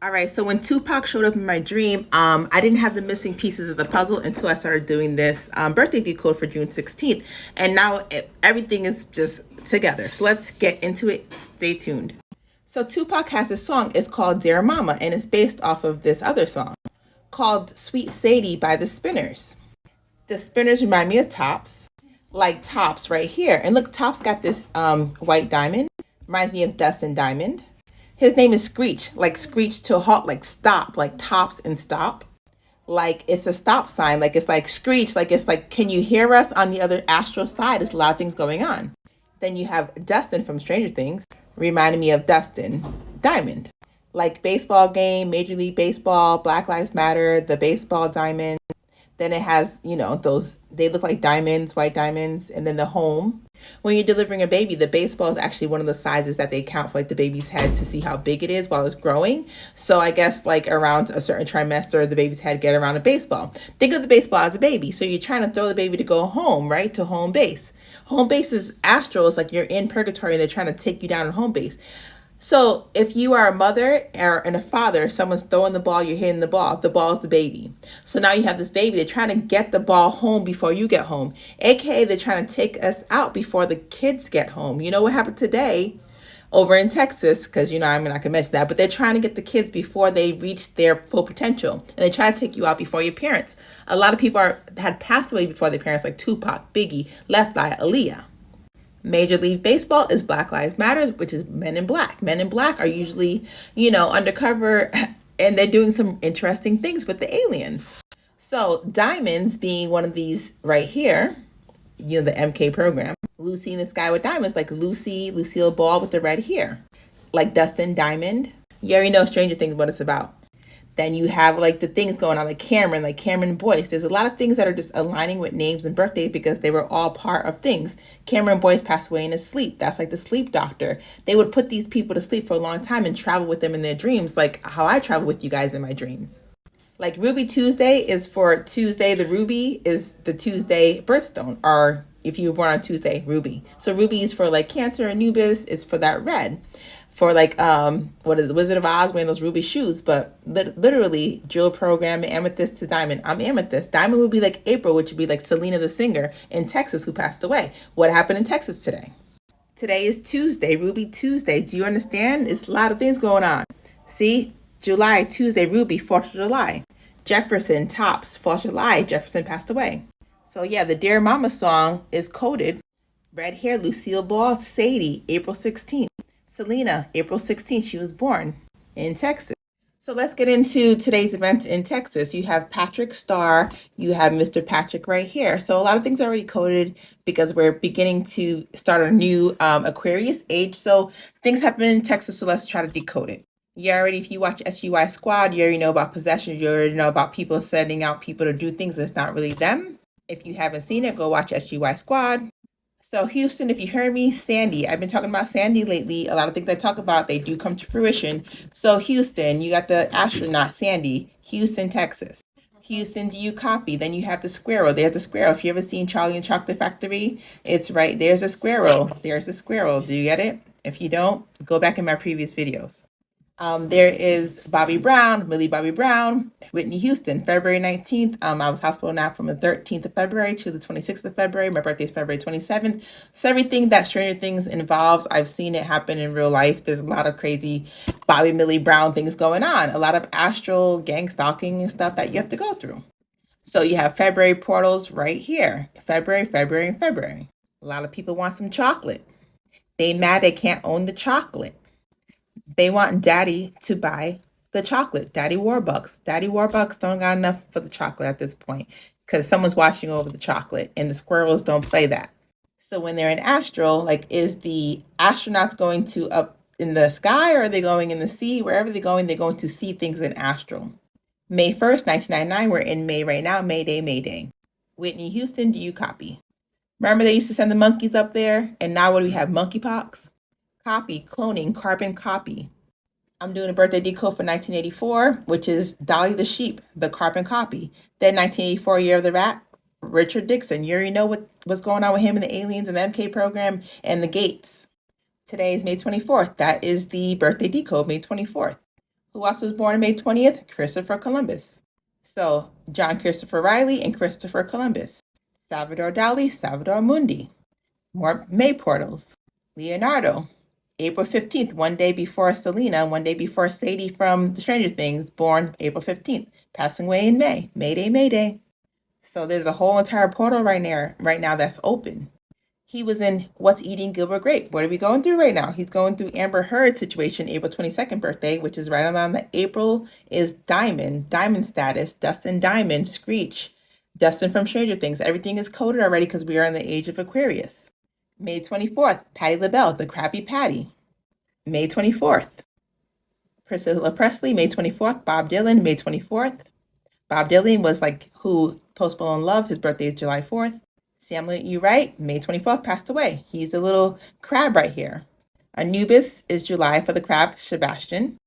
All right, so when Tupac showed up in my dream, I didn't have the missing pieces of the puzzle until I started doing this birthday decode for June 16th. And now everything is just together. So let's get into it. Stay tuned. So Tupac has this song. It's called Dear Mama, and it's based off of this other song called Sweet Sadie by the Spinners. The Spinners remind me of Tops, like Tops right here. And look, Tops got this white diamond. Reminds me of Dustin Diamond. His name is Screech, like screech to a halt, like stop, like Tops and stop. Like it's a stop sign, like it's like screech, like it's like, can you hear us on the other astral side? There's a lot of things going on. Then you have Dustin from Stranger Things, reminding me of Dustin Diamond. Like baseball game, Major League Baseball, Black Lives Matter, the baseball diamond. Then it has, those, they look like diamonds, white diamonds. And then the home. When you're delivering a baby, the baseball is actually one of the sizes that they count for like the baby's head to see how big it is while it's growing. So I guess like around a certain trimester, the baby's head get around a baseball. Think of the baseball as a baby. So you're trying to throw the baby to go home, right? To home base. Home base is astral. It's like you're in purgatory and they're trying to take you down to home base. So if you are a mother and a father, someone's throwing the ball, you're hitting the ball is the baby. So now you have this baby, they're trying to get the ball home before you get home. AKA they're trying to take us out before the kids get home. You know what happened today over in Texas, because I'm not going to mention that, but they're trying to get the kids before they reach their full potential. And they try to take you out before your parents. A lot of people had passed away before their parents, like Tupac, Biggie, Left Eye, Aaliyah. Major League Baseball is Black Lives Matter, which is Men in Black. Men in Black are usually, undercover, and they're doing some interesting things with the aliens. So diamonds being one of these right here, the MK program. Lucy in the Sky with Diamonds, like Lucille Ball with the red hair. Like Dustin Diamond. You already know Stranger Things, what it's about. Then you have like the things going on, like Cameron Boyce. There's a lot of things that are just aligning with names and birthdays because they were all part of things. Cameron Boyce passed away in his sleep. That's like the sleep doctor. They would put these people to sleep for a long time and travel with them in their dreams, like how I travel with you guys in my dreams. Like Ruby Tuesday is for Tuesday. The ruby is the Tuesday birthstone, or if you were born on Tuesday, ruby. So ruby is for like Cancer, Anubis is for that red. For like, what is the Wizard of Oz wearing those ruby shoes, but literally jewel program, amethyst to diamond. I'm amethyst. Diamond would be like April, which would be like Selena the singer in Texas who passed away. What happened in Texas today? Today is Tuesday, Ruby Tuesday. Do you understand? It's a lot of things going on. See, July, Tuesday, Ruby, 4th of July. Jefferson, Tops, 4th of July, Jefferson passed away. So yeah, the Dear Mama song is coded. Red hair, Lucille Ball, Sadie, April 16th. Selena, April 16th, she was born in Texas. So let's get into today's events in Texas. You have Patrick Starr, you have Mr. Patrick right here. So a lot of things are already coded because we're beginning to start a new Aquarius age. So things happen in Texas, so let's try to decode it. If you watch SUI Squad, you already know about possession. You already know about people sending out people to do things that's not really them. If you haven't seen it, go watch SUI Squad. So Houston, if you heard me, Sandy, I've been talking about Sandy lately. A lot of things I talk about, they do come to fruition. So Houston, you got the astronaut, Sandy, Houston, Texas. Houston, do you copy? Then you have the squirrel. There's a squirrel. If you ever seen Charlie and Chocolate Factory, it's right. There's a squirrel. There's a squirrel. Do you get it? If you don't, go back in my previous videos. There is Bobby Brown, Millie Bobby Brown, Whitney Houston, February 19th. I was hospital now from the 13th of February to the 26th of February. My birthday is February 27th. So everything that Stranger Things involves, I've seen it happen in real life. There's a lot of crazy Bobby Millie Brown things going on. A lot of astral gang stalking and stuff that you have to go through. So you have February portals right here. February, and February. A lot of people want some chocolate. They mad they can't own the chocolate. They want daddy to buy the chocolate. Daddy Warbucks. Daddy Warbucks don't got enough for the chocolate at this point because someone's watching over the chocolate and the squirrels don't play that. So when they're in astral, like is the astronauts going to up in the sky or are they going in the sea? Wherever they're going to see things in astral. May 1st, 1999. We're in May right now. May Day. Whitney Houston, do you copy? Remember they used to send the monkeys up there? And now what do we have? Monkeypox? Copy, cloning, carbon copy. I'm doing a birthday decode for 1984, which is Dolly the sheep, the carbon copy. Then 1984, Year of the Rat, Richard Dixon. You already know what's going on with him and the aliens and the MK program and the gates. Today is May 24th. That is the birthday decode, May 24th. Who else was born on May 20th? Christopher Columbus. So, John Christopher Riley and Christopher Columbus. Salvador Dali, Salvador Mundi. More May portals. Leonardo, April 15th, one day before Selena, one day before Sadie from the Stranger Things, born April 15th, passing away in May. Mayday, Mayday. So there's a whole entire portal right now that's open. He was in What's Eating Gilbert Grape. What are we going through right now? He's going through Amber Heard situation, April 22nd birthday, which is right around the April is diamond status, Dustin Diamond, Screech, Dustin from Stranger Things. Everything is coded already because we are in the age of Aquarius. May 24th, Patti LaBelle, the Krabby Patty. May 24th, Priscilla Presley, May 24th, Bob Dylan, May 24th. Bob Dylan was like who Post Malone loved. His birthday is July 4th. Samuel E. Wright, May 24th, passed away. He's the little crab right here. Anubis is July for the crab, Sebastian.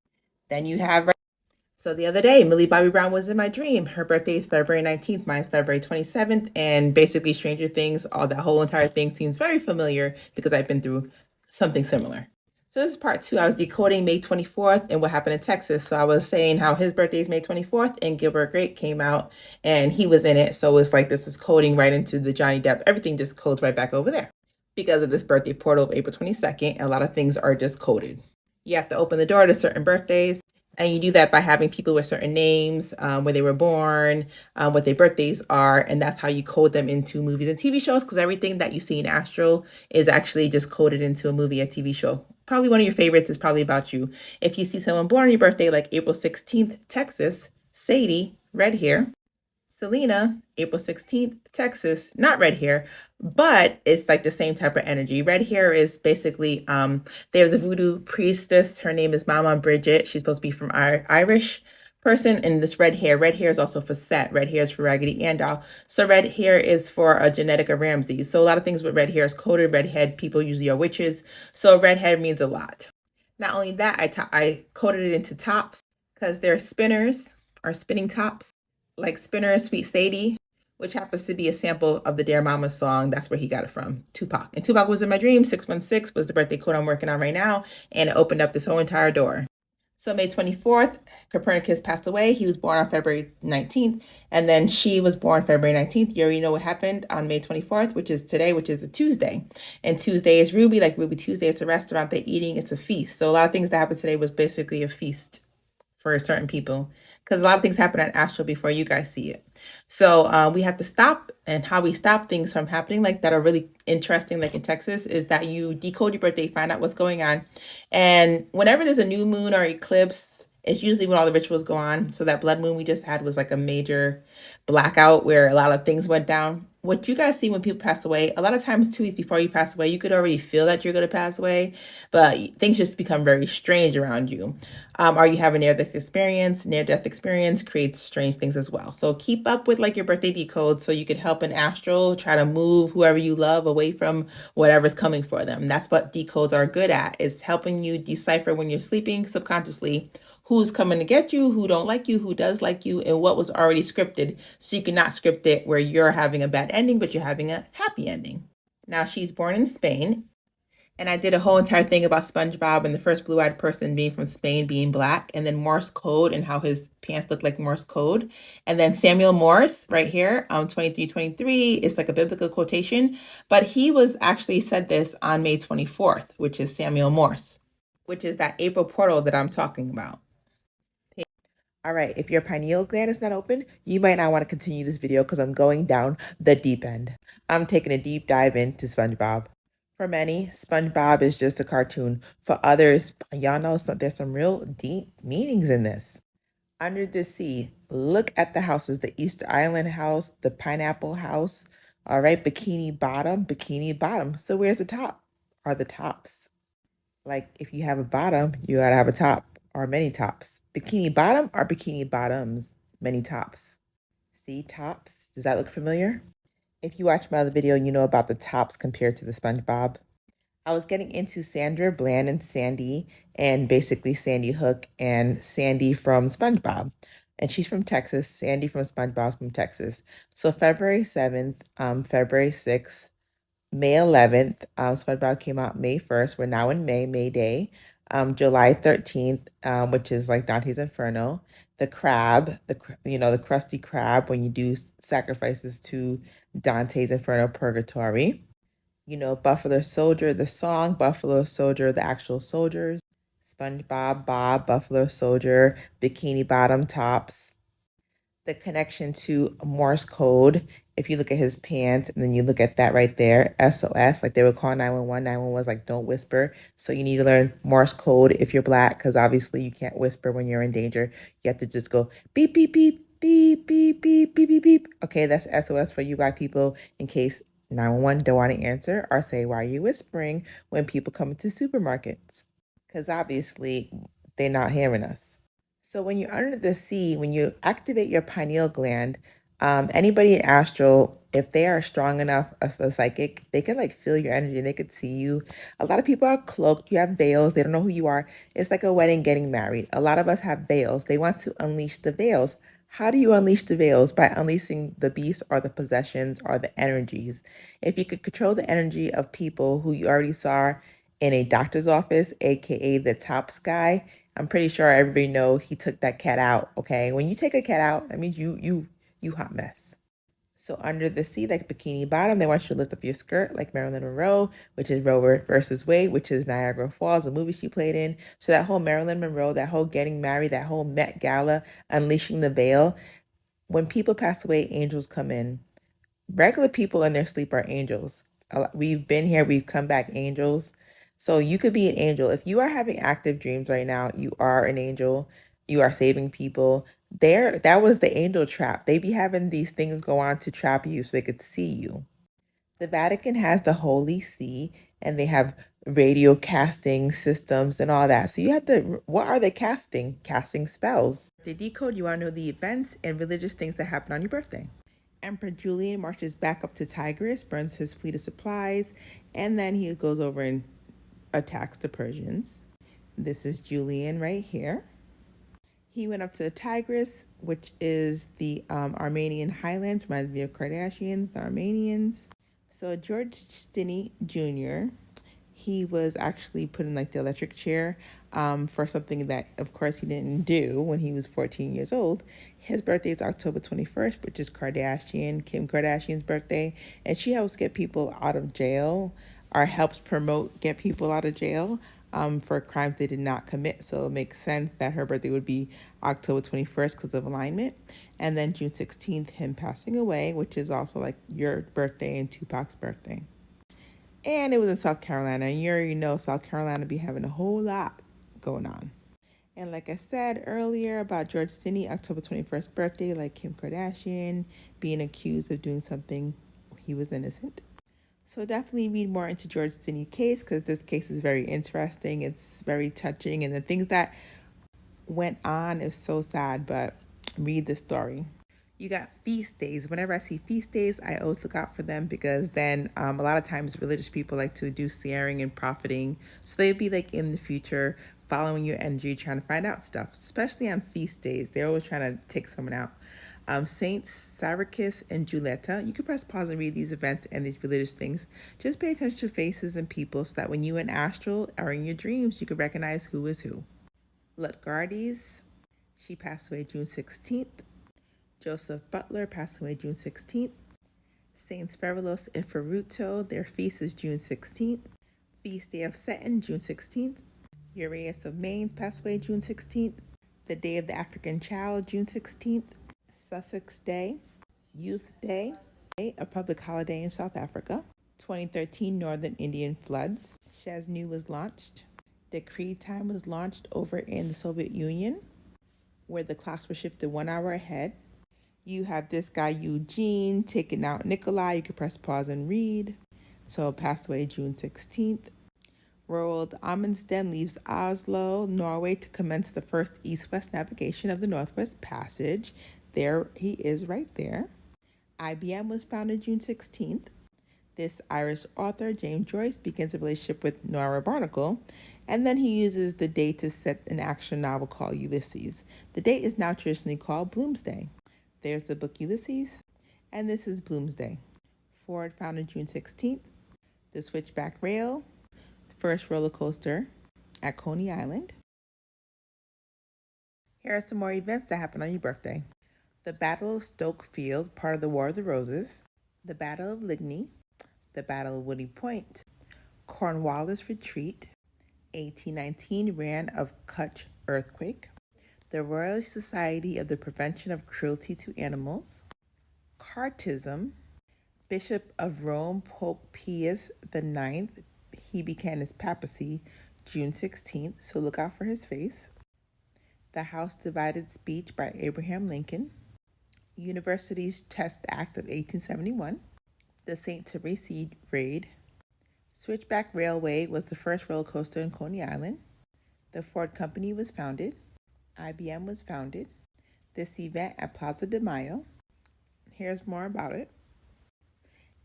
Then you have, so the other day, Millie Bobby Brown was in my dream. Her birthday is February 19th, mine's February 27th. And basically Stranger Things, all that whole entire thing seems very familiar because I've been through something similar. So this is part 2. I was decoding May 24th and what happened in Texas. So I was saying how his birthday is May 24th and Gilbert Grape came out and he was in it. So it's like this is coding right into the Johnny Depp. Everything just codes right back over there. Because of this birthday portal of April 22nd, a lot of things are just coded. You have to open the door to certain birthdays. And you do that by having people with certain names, where they were born, what their birthdays are, and that's how you code them into movies and TV shows, because everything that you see in Astral is actually just coded into a movie or TV show. Probably one of your favorites is probably about you. If you see someone born on your birthday, like April 16th, Texas, Sadie, red hair. Selena, April 16th, Texas, not red hair, but it's like the same type of energy. Red hair is basically, there's a voodoo priestess. Her name is Mama Bridget. She's supposed to be from Irish person. And this red hair is also for Set. Red hair is for Raggedy Ann doll. So red hair is for a genetic of Ramses. So a lot of things with red hair is coded. Redhead people usually are witches. So redhead means a lot. Not only that, I coded it into tops because they're spinners or spinning tops. Like Spinner, Sweet Sadie, which happens to be a sample of the Dear Mama song. That's where he got it from, Tupac. And Tupac was in my dream. 616 was the birthday code I'm working on right now. And it opened up this whole entire door. So May 24th, Copernicus passed away. He was born on February 19th. And then she was born February 19th. You already know what happened on May 24th, which is today, which is a Tuesday. And Tuesday is Ruby, like Ruby Tuesday. It's a restaurant they're eating. It's a feast. So a lot of things that happened today was basically a feast for certain people, because a lot of things happen at Astral before you guys see it. So we have to stop, and how we stop things from happening like that are really interesting, like in Texas, is that you decode your birthday, find out what's going on. And whenever there's a new moon or eclipse, it's usually when all the rituals go on. So that blood moon we just had was like a major blackout where a lot of things went down. What you guys see when people pass away, a lot of times 2 weeks before you pass away, you could already feel that you're going to pass away, but things just become very strange around you. Or you have a near-death experience. Near-death experience creates strange things as well. So keep up with like your birthday decode so you could help an astral try to move whoever you love away from whatever's coming for them. That's what decodes are good at, is helping you decipher when you're sleeping subconsciously who's coming to get you, who don't like you, who does like you, and what was already scripted, so you cannot script it where you're having a bad ending, but you're having a happy ending. Now, she's born in Spain, and I did a whole entire thing about SpongeBob and the first blue-eyed person being from Spain being black, and then Morse code and how his pants look like Morse code. And then Samuel Morse right here, 2323 is like a biblical quotation, but he was actually said this on May 24th, which is Samuel Morse, which is that April portal that I'm talking about. All right, if your pineal gland is not open, you might not want to continue this video because I'm going down the deep end. I'm taking a deep dive into SpongeBob. For many, SpongeBob is just a cartoon. For others, y'all know there's some real deep meanings in this. Under the sea, look at the houses, the Easter Island house, the Pineapple house, all right, Bikini Bottom, Bikini Bottom. So where's the top? Are the tops? Like if you have a bottom, you gotta have a top or many tops. Bikini Bottom or Bikini Bottoms, many tops. See, tops, does that look familiar? If you watch my other video, you know about the tops compared to the SpongeBob. I was getting into Sandra Bland and Sandy, and basically Sandy Hook and Sandy from SpongeBob. And she's from Texas. Sandy from SpongeBob's from Texas. So February 7th, February 6th, May 11th, SpongeBob came out May 1st. We're now in May Day. July 13th, which is like Dante's Inferno. The crab, the crusty crab when you do sacrifices to Dante's Inferno Purgatory. Buffalo Soldier, the song, Buffalo Soldier, the actual soldiers. SpongeBob, Bob, Buffalo Soldier, Bikini Bottom Tops, the connection to Morse code. If you look at his pants and then you look at that right there, SOS, like they would call 911. 911 was like, don't whisper. So you need to learn Morse code if you're Black, because obviously you can't whisper when you're in danger. You have to just go beep, beep, beep, beep, beep, beep, beep, beep, beep. Okay, that's SOS for you Black people in case 911 don't want to answer or say, why are you whispering when people come into supermarkets? Because obviously they're not hearing us. So when you're under the sea, when you activate your pineal gland, anybody in astral, if they are strong enough of a psychic, they could like feel your energy. They could see you. A lot of people are cloaked. You have veils. They don't know who you are. It's like a wedding getting married. A lot of us have veils. They want to unleash the veils. How do you unleash the veils? By unleashing the beast or the possessions or the energies. If you could control the energy of people who you already saw in a doctor's office, aka the Tops guy, I'm pretty sure everybody know he took that cat out. Okay, when you take a cat out, that means you hot mess. So under the sea, like Bikini Bottom, they want you to lift up your skirt, like Marilyn Monroe, which is Roe versus Wade, which is Niagara Falls, the movie she played in. So that whole Marilyn Monroe, that whole getting married, that whole Met Gala, unleashing the veil. When people pass away, angels come in. Regular people in their sleep are angels. We've been here, we've come back angels. So you could be an angel. If you are having active dreams right now, you are an angel. You are saving people. That was the angel trap. They be having these things go on to trap you so they could see you. The Vatican has the Holy See and they have radio casting systems and all that. So you have to, what are they casting? Casting spells. They decode, you want to know the events and religious things that happen on your birthday. Emperor Julian marches back up to Tigris, burns his fleet of supplies, and then he goes over and attacks the Persians. This is Julian right here. He went up to the Tigris, which is the Armenian highlands, reminds me of Kardashians, the Armenians. So George Stinney Jr., he was actually put in like the electric chair for something that, of course, he didn't do when he was 14 years old. His birthday is October 21st, which is Kim Kardashian's birthday. And she helps get people out of jail or helps promote get people out of jail for crimes they did not commit. So it makes sense that her birthday would be October 21st because of alignment. And then June 16th, him passing away, which is also like your birthday and Tupac's birthday. And it was in South Carolina. And you already know South Carolina be having a whole lot going on. And like I said earlier about George Stinney, October 21st birthday, like Kim Kardashian, being accused of doing something he was innocent. So definitely read more into George Stinney's case because this case is very interesting. It's very touching. And the things that went on is so sad, but read the story. You got feast days. Whenever I see feast days, I always look out for them because then a lot of times religious people like to do sharing and profiting. So they'd be like in the future following your energy, trying to find out stuff, especially on feast days. They're always trying to take someone out. Saints Syracuse and Julieta. You can press pause and read these events and these religious things. Just pay attention to faces and people so that when you in astral or in your dreams, you can recognize who is who. Lutgardes, she passed away June 16th. Joseph Butler passed away June 16th. Saints Ferulos and Ferruto, their feast is June 16th. Feast Day of Seton, June 16th. Urias of Maine passed away June 16th. The Day of the African Child, June 16th. Sussex Day. Youth Day, a public holiday in South Africa. 2013 Northern Indian floods. Shaznu was launched. Decree time was launched over in the Soviet Union, where the clocks were shifted 1 hour ahead. You have this guy Eugene taking out Nikolai. You can press pause and read. So passed away June 16th. Roald Amundsen leaves Oslo, Norway to commence the first east-west navigation of the Northwest Passage. There he is right there. IBM was founded June 16th. This Irish author, James Joyce, begins a relationship with Nora Barnacle, and then he uses the date to set an action novel called Ulysses. The date is now traditionally called Bloomsday. There's the book Ulysses, and this is Bloomsday. Ford founded June 16th. The Switchback Rail, the first roller coaster at Coney Island. Here are some more events that happened on your birthday. The Battle of Stoke Field, part of the War of the Roses. The Battle of Ligny. The Battle of Woody Point. Cornwallis Retreat. 1819 Ran of Kutch earthquake. The Royal Society of the Prevention of Cruelty to Animals. Cartism. Bishop of Rome, Pope Pius IX. He began his papacy June 16th, so look out for his face. The House Divided Speech by Abraham Lincoln. Universities Test Act of 1871. The St. Teresa Raid. Switchback Railway was the first roller coaster in Coney Island. The Ford Company was founded. IBM was founded. This event at Plaza de Mayo. Here's more about it.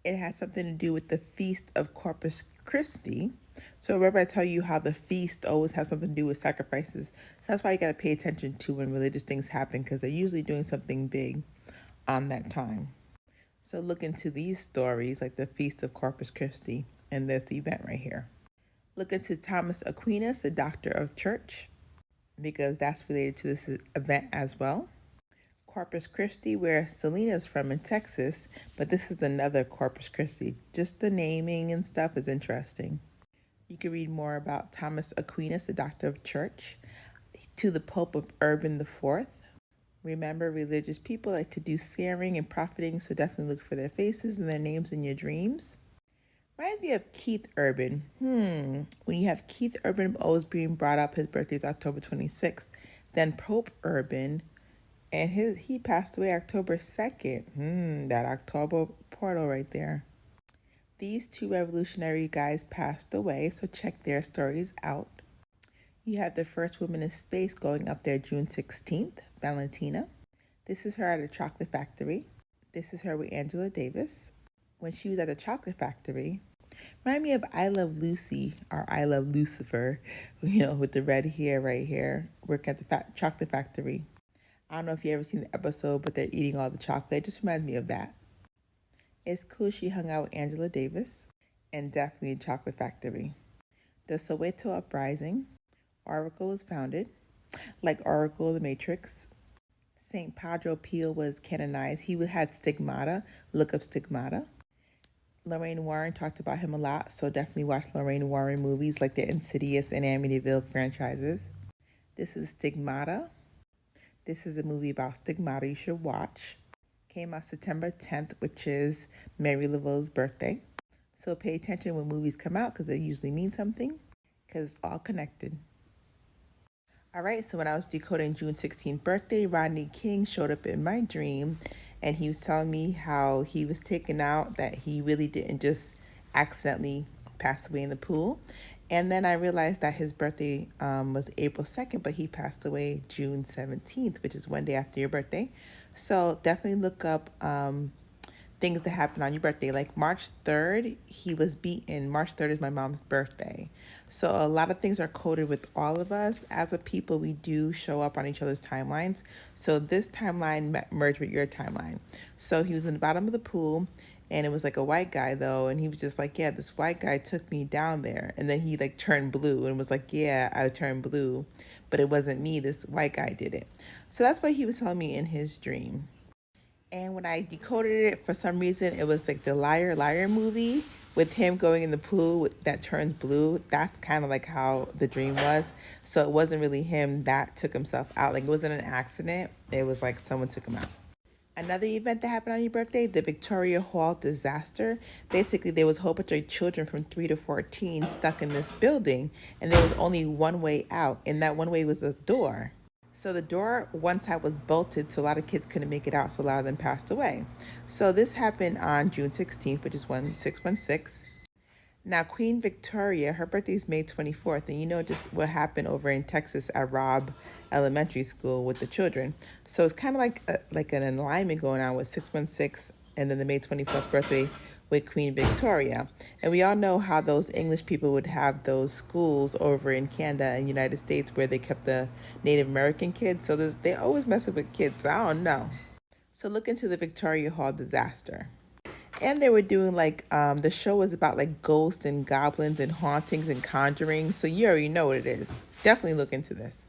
It has something to do with the Feast of Corpus Christi. So remember I tell you how the feast always has something to do with sacrifices. So that's why you got to pay attention to when religious things happen, because they're usually doing something big on that time. So look into these stories like the Feast of Corpus Christi and this event right here. Look into Thomas Aquinas, the Doctor of Church, because that's related to this event as well. Corpus Christi, where Selena's from in Texas, but this is another Corpus Christi. Just the naming and stuff is interesting. You can read more about Thomas Aquinas, the Doctor of Church, to the Pope of Urban IV. Remember, religious people like to do scaring and profiting, so definitely look for their faces and their names in your dreams. Reminds me of Keith Urban. When you have Keith Urban always being brought up, his birthday is October 26th. Then Pope Urban, and he passed away October 2nd. That October portal right there. These two revolutionary guys passed away, so check their stories out. You have the first woman in space going up there June 16th, Valentina. This is her at a chocolate factory. This is her with Angela Davis. When she was at the chocolate factory, remind me of I Love Lucy or I Love Lucifer, with the red hair right here, working at the chocolate factory. I don't know if you ever seen the episode, but they're eating all the chocolate. It just reminds me of that. It's cool she hung out with Angela Davis, and definitely Chocolate Factory. The Soweto Uprising. Oracle was founded, like Oracle the Matrix. St. Padre Pio was canonized. He had stigmata. Look up stigmata. Lorraine Warren talked about him a lot, so definitely watch Lorraine Warren movies like the Insidious and Amityville franchises. This is Stigmata. This is a movie about stigmata you should watch. Came out September 10th, which is Mary Lavelle's birthday. So pay attention when movies come out, because they usually mean something, because it's all connected. All right, so when I was decoding June 16th birthday, Rodney King showed up in my dream, and he was telling me how he was taken out, that he really didn't just accidentally pass away in the pool. And then I realized that his birthday was April 2nd, but he passed away June 17th, which is one day after your birthday. So definitely look up things that happen on your birthday. Like March 3rd, he was beaten. March 3rd is my mom's birthday. So a lot of things are coded with all of us. As a people, we do show up on each other's timelines. So this timeline merged with your timeline. So he was in the bottom of the pool, and it was like a white guy though. And he was just like, yeah, this white guy took me down there. And then he like turned blue and was like, yeah, I turned blue, but it wasn't me. This white guy did it. So that's what he was telling me in his dream. And when I decoded it, for some reason, it was like the Liar Liar movie with him going in the pool that turns blue. That's kind of like how the dream was. So it wasn't really him that took himself out. Like, it wasn't an accident. It was like someone took him out. Another event that happened on your birthday, the Victoria Hall disaster. Basically, there was a whole bunch of children from 3 to 14 stuck in this building, and there was only one way out, and that one way was the door. So the door, one side was bolted, so a lot of kids couldn't make it out, so a lot of them passed away. So this happened on June 16th, which is 1616. Now, Queen Victoria, her birthday is May 24th, and you know just what happened over in Texas at Robb Elementary School with the children. So it's kind of like an alignment going on with 616 and then the May 24th birthday with Queen Victoria. And we all know how those English people would have those schools over in Canada and United States where they kept the Native American kids. So they always mess up with kids, so I don't know. So look into the Victoria Hall disaster. And they were doing like the show was about like ghosts and goblins and hauntings and conjuring. So you already know what it is. Definitely look into this.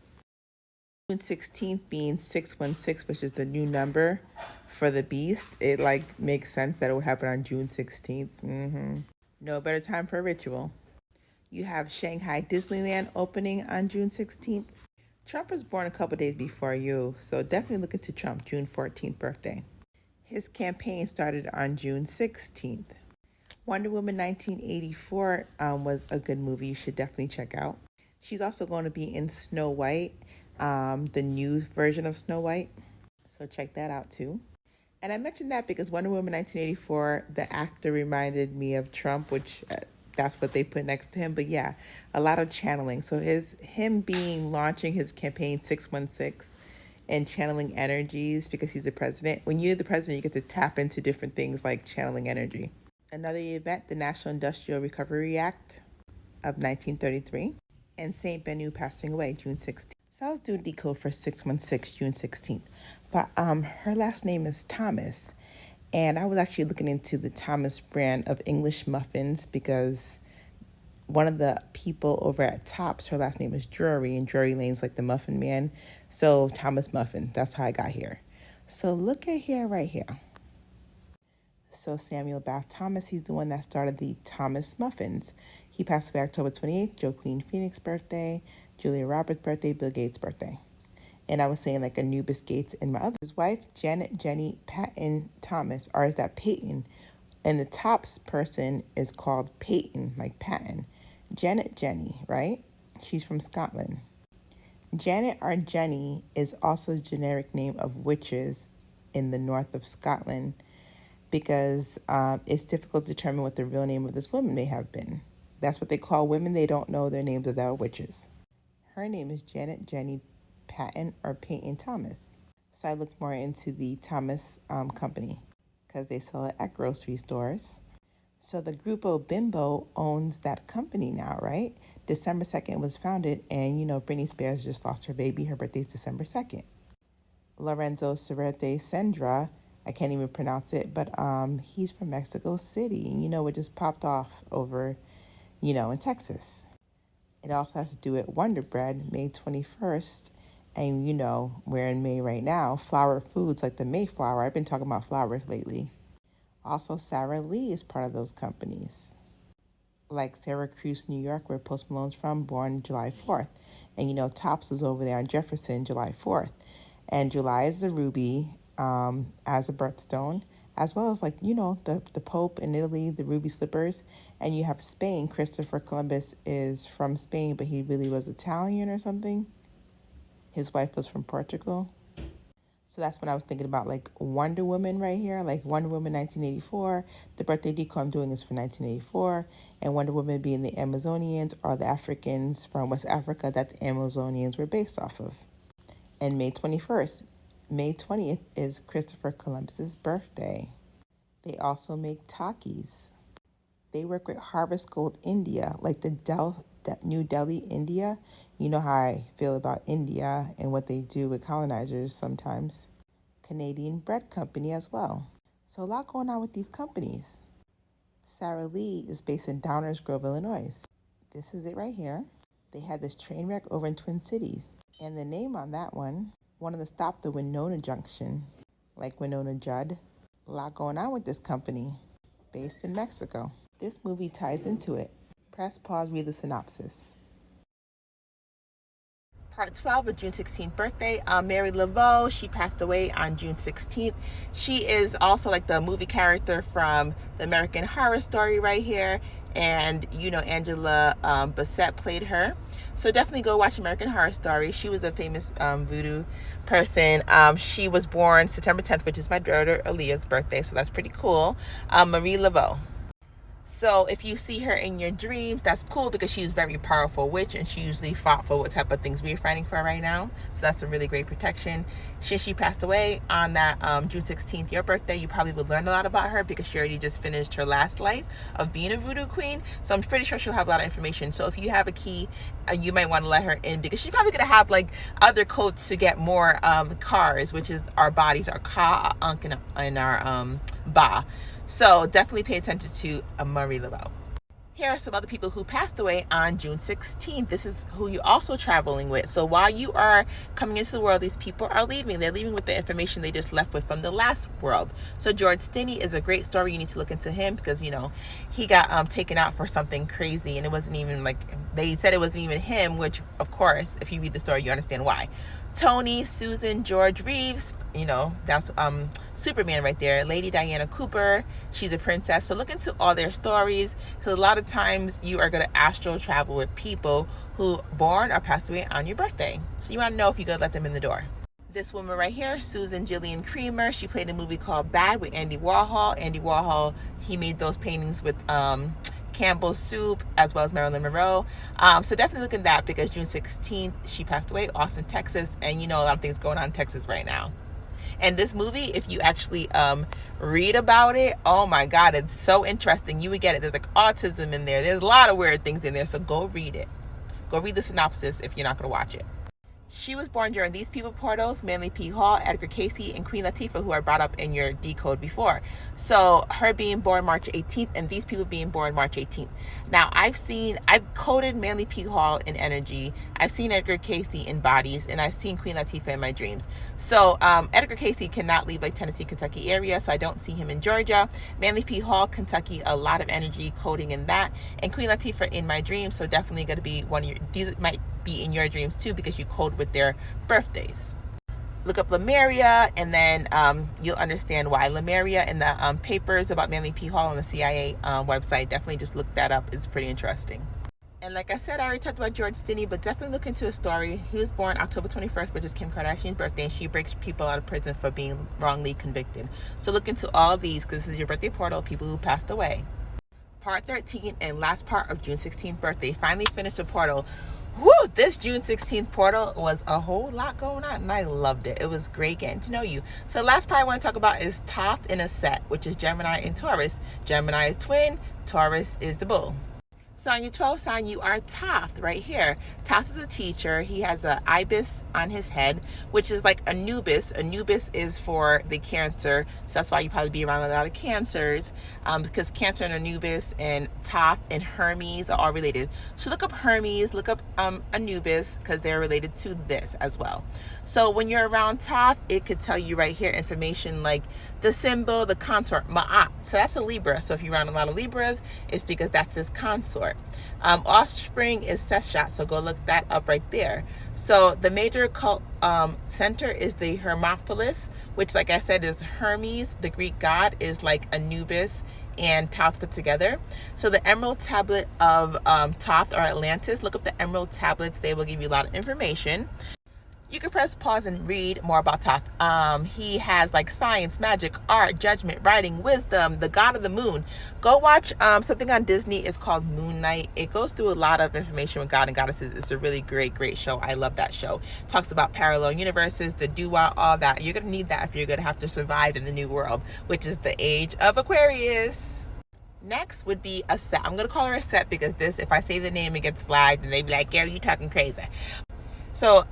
June 16th being 616, which is the new number for the beast. It like makes sense that it would happen on June 16th. No better time for a ritual. You have Shanghai Disneyland opening on June 16th. Trump was born a couple days before you, so definitely look into Trump, June 14th birthday. His campaign started on June 16th. Wonder Woman 1984 was a good movie you should definitely check out. She's also going to be in Snow White, the new version of Snow White. So check that out too. And I mentioned that because Wonder Woman 1984, the actor reminded me of Trump, which that's what they put next to him. But yeah, a lot of channeling. So him launching his campaign 616 and channeling energies because he's the president. When you're the president, you get to tap into different things like channeling energy. Another event, the National Industrial Recovery Act of 1933, and Saint Benu passing away June 16th. So I was doing Decode for 616 June 16th, but her last name is Thomas, and I was actually looking into the Thomas brand of English muffins because one of the people over at Tops, her last name is Drury, and Drury Lane's like the Muffin Man. So Thomas Muffin, that's how I got here. So look at here, right here. So Samuel Bath Thomas, he's the one that started the Thomas Muffins. He passed away October 28th, Joe Queen Phoenix birthday, Julia Roberts birthday, Bill Gates birthday. And I was saying like Anubis Gates and my other. His wife, Janet Jenny Patton Thomas, or is that Peyton? And the Tops person is called Peyton, like Patton. Janet Jenny, right? She's from Scotland. Janet or Jenny is also the generic name of witches in the north of Scotland because it's difficult to determine what the real name of this woman may have been. That's what they call women. They don't know their names of their witches. Her name is Janet Jenny Patton or Peyton Thomas. So I looked more into the Thomas company because they sell it at grocery stores. So the Grupo Bimbo owns that company now, right? December 2nd was founded, and you know, Britney Spears just lost her baby. Her birthday's December 2nd. Lorenzo Cerrete Sendra, I can't even pronounce it, but he's from Mexico City. You know, it just popped off over, in Texas. It also has to do with Wonder Bread, May 21st. And we're in May right now. Flower Foods, like the Mayflower. I've been talking about flowers lately. Also, Sara Lee is part of those companies. Like Syracuse, New York, where Post Malone's from, born July 4th. And Tops was over there on Jefferson, July 4th. And July is the ruby as a birthstone, as well as the Pope in Italy, the ruby slippers. And you have Spain. Christopher Columbus is from Spain, but he really was Italian or something. His wife was from Portugal. So that's when I was thinking about like Wonder Woman right here, like Wonder Woman 1984. The birthday decode I'm doing is for 1984. And Wonder Woman being the Amazonians or the Africans from West Africa that the Amazonians were based off of. And May 21st, May 20th is Christopher Columbus's birthday. They also make Takis. They work with Harvest Gold India, like the New Delhi, India. You know how I feel about India and what they do with colonizers sometimes. Canadian Bread Company as well. So a lot going on with these companies. Sara Lee is based in Downers Grove, Illinois. This is it right here. They had this train wreck over in Twin Cities. And the name on that one, wanted to stop the Winona Junction, like Winona Judd. A lot going on with this company, based in Mexico. This movie ties into it. Press pause, read the synopsis. Part 12 of June 16th birthday. Mary Laveau, she passed away on June 16th. She is also like the movie character from the American Horror Story right here. And, Angela Bassett played her. So definitely go watch American Horror Story. She was a famous voodoo person. She was born September 10th, which is my daughter Aaliyah's birthday. So that's pretty cool. Marie Laveau. So if you see her in your dreams, that's cool because she's a very powerful witch and she usually fought for what type of things we're fighting for right now. So that's a really great protection. Since she passed away on that June 16th, your birthday, you probably would learn a lot about her because she already just finished her last life of being a voodoo queen. So I'm pretty sure she'll have a lot of information. So if you have a key, you might want to let her in because she's probably going to have like other codes to get more cars, which is our bodies, our ka, unk, and our Ba. So definitely pay attention to Marie Laveau. Here are some other people who passed away on June 16th. This is who you're also traveling with. So while you are coming into the world, these people are leaving. They're leaving with the information they just left with from the last world. So George Stinney is a great story. You need to look into him because, you know, he got taken out for something crazy, and it wasn't even like, they said it wasn't even him, which, of course, if you read the story, you understand why. Tony, Susan, George Reeves, you know, that's Superman right there. Lady Diana Cooper, she's a princess. So look into all their stories, because a lot of times you are going to astral travel with people who born or passed away on your birthday. So you want to know if you're going to let them in the door. This woman right here, Susan Gillian Creamer, she played a movie called Bad with Andy Warhol. Andy Warhol, he made those paintings with Campbell's Soup, as well as Marilyn Monroe. So definitely look at that, because June 16th, she passed away, Austin, Texas. And you know, a lot of things going on in Texas right now. And this movie, if you actually read about it, oh my God, it's so interesting. You would get it. There's like autism in there. There's a lot of weird things in there. So go read it. Go read the synopsis if you're not going to watch it. She was born during these people portals: Manly P. Hall, Edgar Casey, and Queen Latifah, who I brought up in your Decode before. So her being born March 18th and these people being born March 18th. Now I've coded Manly P. Hall in energy. I've seen Edgar Casey in bodies, and I've seen Queen Latifah in my dreams. So Edgar Casey cannot leave like Tennessee, Kentucky area, so I don't see him in Georgia. Manly P. Hall, Kentucky, a lot of energy coding in that. And Queen Latifah in my dreams, so definitely going to be one of your, these might be in your dreams too, because you code with their birthdays. Look up Lemuria, and then you'll understand why. Lemuria and the papers about Manly P. Hall on the CIA website, definitely just look that up. It's pretty interesting. And like I said, I already talked about George Stinney, but definitely look into his story. He was born October 21st, which is Kim Kardashian's birthday, and she breaks people out of prison for being wrongly convicted. So look into all of these, because this is your birthday portal, people who passed away. Part 13 and last part of June 16th birthday. Finally finished the portal. Whew, this June 16th portal was a whole lot going on, and I loved it. It was great getting to know you. So last part I want to talk about is Thoth in a set, which is Gemini and Taurus. Gemini is twin, Taurus is the bull. So on your 12th sign, you are Thoth right here. Thoth is a teacher. He has an ibis on his head, which is like Anubis. Anubis is for the Cancer. So that's why you probably be around a lot of Cancers, because Cancer and Anubis and Thoth and Hermes are all related. So look up Hermes, look up Anubis, because they're related to this as well. So when you're around Thoth, it could tell you right here information like the symbol, the consort, Ma'at. So that's a Libra. So if you're around a lot of Libras, it's because that's his consort. Offspring is Seshat, so go look that up right there. So the major cult center is the Hermopolis, which, like I said, is Hermes. The Greek god is like Anubis and Thoth put together. So the Emerald Tablet of Thoth or Atlantis, look up the Emerald Tablets. They will give you a lot of information. You can press pause and read more about Thoth. He has like science, magic, art, judgment, writing, wisdom, the god of the moon. Go watch something on Disney. It's called Moon Knight. It goes through a lot of information with God and goddesses. It's a really great show. I love that show. Talks about parallel universes, the dua, all that. You're going to need that if you're going to have to survive in the new world, which is the age of Aquarius. Next would be a set. I'm going to call her a set because this, if I say the name, it gets flagged and they be like, Gary, you talking crazy. So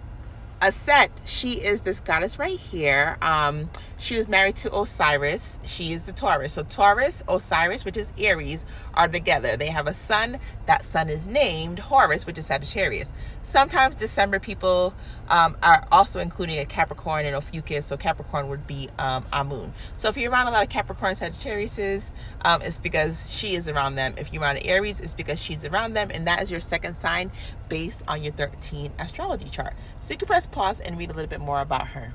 Aset, she is this goddess right here. She was married to Osiris. She is the Taurus. So Taurus, Osiris, which is Aries, are together. They have a son. That son is named Horus, which is Sagittarius. Sometimes December people are also including a Capricorn and Ophiuchus. So Capricorn would be Amun. So if you're around a lot of Capricorn Sagittariuses, it's because she is around them. If you're around Aries, it's because she's around them. And that is your second sign based on your 13 astrology chart. So you can press pause and read a little bit more about her.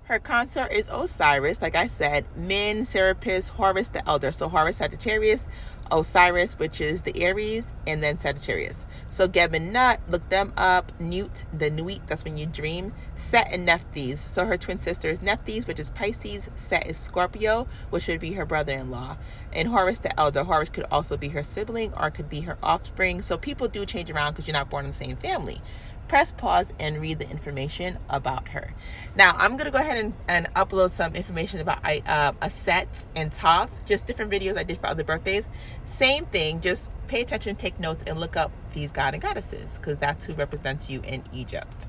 Her consort is Osiris, like I said, Min, Serapis, Horus the Elder. So Horus, Sagittarius, Osiris, which is the Aries, and then Sagittarius. So Geb and Nut, look them up. Newt, the Nuit, that's when you dream. Set and Nephthys. So her twin sister is Nephthys, which is Pisces. Set is Scorpio, which would be her brother-in-law. And Horus the Elder. Horus could also be her sibling or could be her offspring. So people do change around because you're not born in the same family. Press pause and read the information about her. Now, I'm going to go ahead and upload some information about Aset and Thoth, just different videos I did for other birthdays. Same thing, just pay attention, take notes, and look up these god and goddesses, because that's who represents you in Egypt.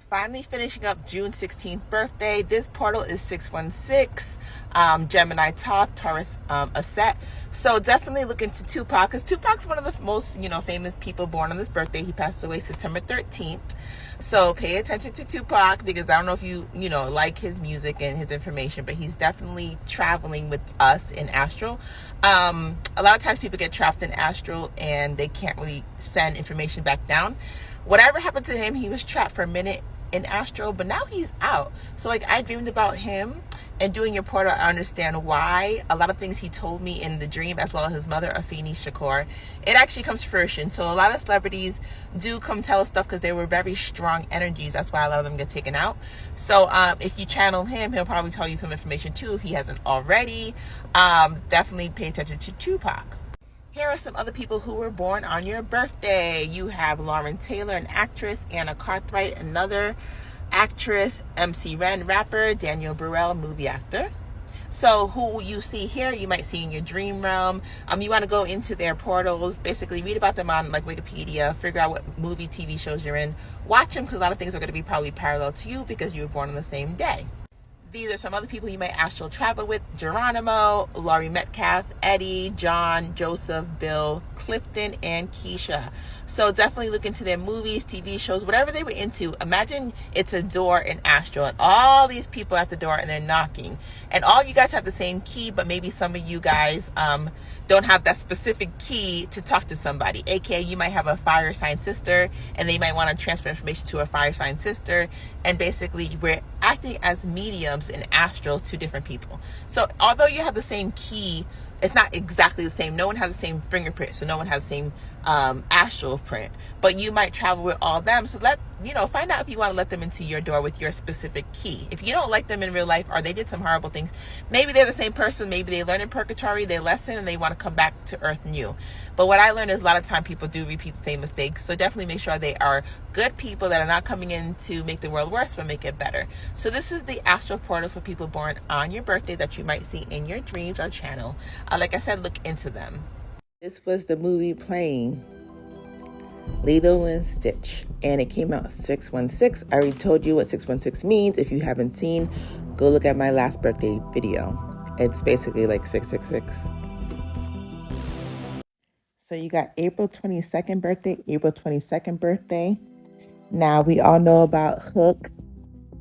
Finally finishing up June 16th birthday. This portal is 616, Gemini Thoth, Taurus Aset. So definitely look into Tupac, because Tupac's one of the most, famous people born on this birthday. He passed away September 13th. So pay attention to Tupac, because I don't know if you like his music and his information, but he's definitely traveling with us in astral. A lot of times people get trapped in astral and they can't really send information back down. Whatever happened to him, he was trapped for a minute in astral, but now he's out. So like, I dreamed about him, and doing your portal, I understand why a lot of things he told me in the dream, as well as his mother, Afeni Shakur, it actually comes to fruition. So a lot of celebrities do come tell us stuff because they were very strong energies. That's why a lot of them get taken out. So if you channel him, he'll probably tell you some information too if he hasn't already. Definitely pay attention to Tupac. Here are some other people who were born on your birthday. You have Lauren Taylor, an actress, Anna Cartwright, another actress, MC Ren, rapper, Daniel Burrell, movie actor. So who you see here, you might see in your dream realm. You want to go into their portals, basically read about them on like Wikipedia, figure out what movie, TV shows you're in, watch them, because a lot of things are going to be probably parallel to you because you were born on the same day. These are some other people you might astral travel with: Geronimo, Laurie Metcalf, Eddie, John, Joseph, Bill, Clifton, and Keisha. So definitely look into their movies, TV shows, whatever they were into. Imagine it's a door in astral and all these people at the door and they're knocking. And all of you guys have the same key, but maybe some of you guys don't have that specific key to talk to somebody. AKA, you might have a fire sign sister and they might want to transfer information to a fire sign sister. And basically, we're acting as mediums in astral to different people. So although you have the same key, it's not exactly the same. No one has the same fingerprint, so no one has the same astral print. But you might travel with all them. So find out if you want to let them into your door with your specific key. If you don't like them in real life, or they did some horrible things, maybe they're the same person. Maybe they learn in purgatory, they lesson, and they want to come back to earth new. But what I learned is a lot of time people do repeat the same mistakes. So definitely make sure they are good people that are not coming in to make the world worse, but make it better. So this is the astral portal for people born on your birthday that you might see in your dreams or channel. Like I said, look into them. This was the movie playing, Lilo and Stitch, and it came out 616. I already told you what 616 means. If you haven't seen, go look at my last birthday video. It's basically like 666. So you got April 22nd birthday, April 22nd birthday. Now we all know about Hook,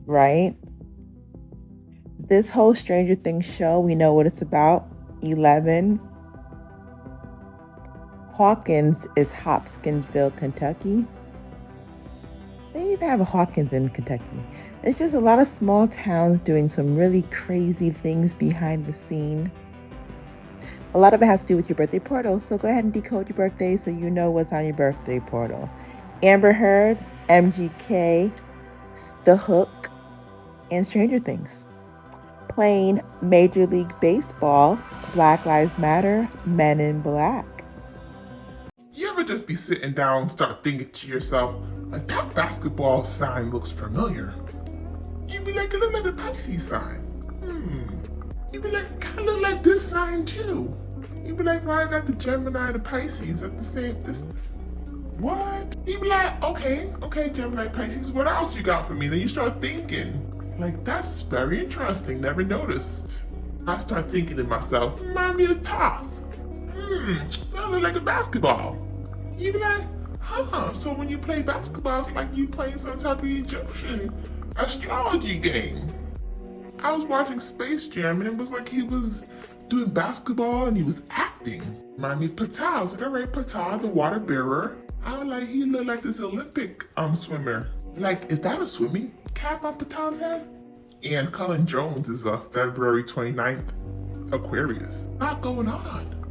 right? This whole Stranger Things show, we know what it's about. 11. Hawkins is Hopkinsville, Kentucky. They even have a Hawkins in Kentucky. It's just a lot of small towns doing some really crazy things behind the scene. A lot of it has to do with your birthday portal, so go ahead and decode your birthday so you know what's on your birthday portal. Amber Heard, MGK, The Hook, and Stranger Things. Playing Major League Baseball, Black Lives Matter, Men in Black. You ever just be sitting down and start thinking to yourself, like, that basketball sign looks familiar? You'd be like, it looks like a Pisces sign. You'd be like, kind of look like this sign too. You'd be like, why I got the Gemini and the Pisces at the same, what? You'd be like, okay, Gemini, Pisces, what else you got for me? Then you start thinking, like, that's very interesting, never noticed. I start thinking to myself, remind me of Thoth. That look like a basketball. You be like, so when you play basketball, it's like you playing some type of Egyptian astrology game. I was watching Space Jam and it was like he was doing basketball and he was acting. Remind me of Ptah. I was like, all right, Ptah, the water bearer. I was like, he looked like this Olympic swimmer. Like, is that a swimming cap on Ptah's head? And Cullen Jones is a February 29th Aquarius. A lot going on.